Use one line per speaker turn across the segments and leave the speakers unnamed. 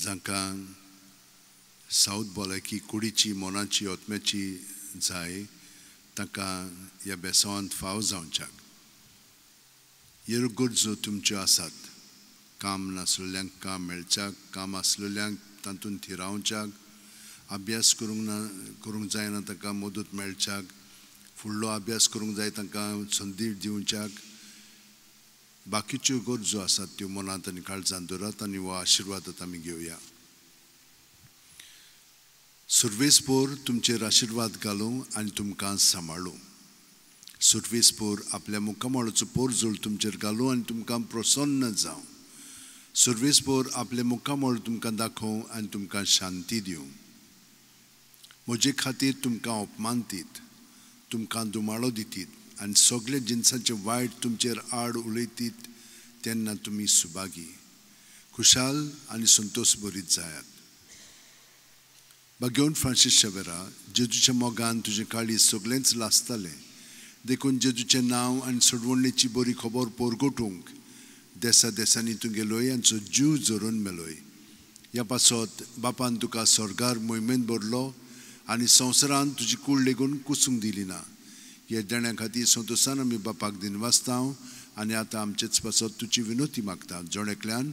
जांकां साऊथ बोलायकी कुडीची मोनाची ओतम्याची जाय तांकां ह्या बेसांवांत फाव जावच्याक ह्यो गरजो तुमच्यो आसात काम नासलेल्यांक काम मेळच्याक काम आसलेल्यांक तातूंत थिरावच्याक अभ्यास करूंक जायना तांकां मदत मेळच्याक फुडलो अभ्यास करूंक जाय तांकां संदी दिवच्याक बाकीच्यो गरजो आसात त्यो मनांत आनी काळजांत दवरात आनी हो आशिर्वादांत आमी घेवया सर्वेस्पोर तुमचेर आशिर्वाद घालूं आनी तुमकां सांबाळूं सर्वेस्पोर आपल्या मुखामळाचो पोरजोळ तुमचेर घालूं आनी तुमकां प्रसन्न जावं सर्वेस्पोर आपले मुखामळ तुमकां दाखोवं आनी तुमकां शांती दिवं म्हजे खातीर तुमकां अपमान दीत तुमकां दुमाळो दितीत आनी सगळे जिन्सांचे वायट तुमचेर आड उलयतीत तेन्ना तुमी सुभागी खुशाल आनी संतोश भरीत जायात भाग्यवन फ्रांसीस शावेरा जेजूच्या मोगान तुजें काळीज सगळेंच लासतालें देखून जेजूचें नांव आनी सोडवणेची बरी खबर पोरगोटूंक देसा देसांनी तूं गेलोय आनी तुजो जीव जोरून मेलोय ह्या पासत बापान तुका स्वर्गार मोहिमेंत भरलो आनी संवसारांत तुजी कूड लेगून कुसूंक दिली ना ह्या देण्या खातीर संतोशान आमी बापाक दिनवासता आनी आतां आमचेच पासत तुजी विनोती मागता जोणेकल्यान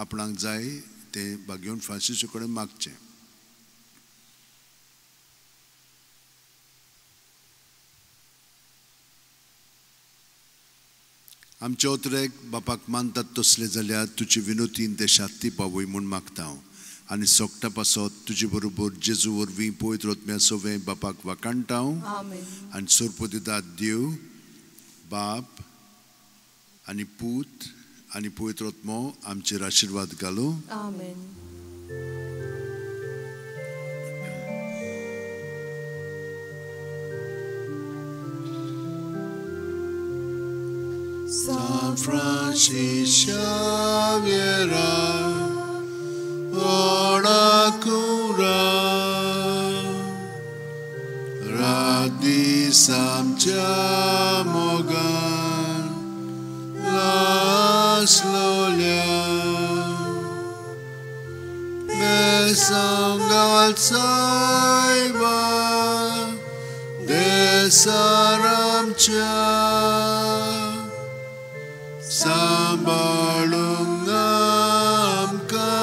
आपणाक जाय तें भाग्यवन फ्रांसीसा कडेन मागचें आमच्या उतरेक बापाक मानतात तसले जाल्यार तुजी विनोतीन ते शांती पावय म्हूण मागता आनी सोगटा पासत तुजे बरोबर जेजू वरवीं पवित्र आत्म्या सवें बापाक वाकाणटा आनी सोर्पो दितात देव बाप आनी पूत आनी पवित्र आत्मो आमचेर आशिर्वाद घालूं San Francis Xavier, ora cura, radi samcha mogan, las lolia, besangal saiba, desaramcha. Sambalung amka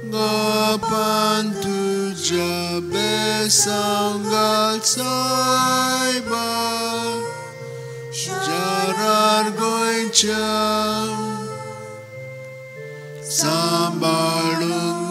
ngapan tuja besangal saiba jarar goincha sambalung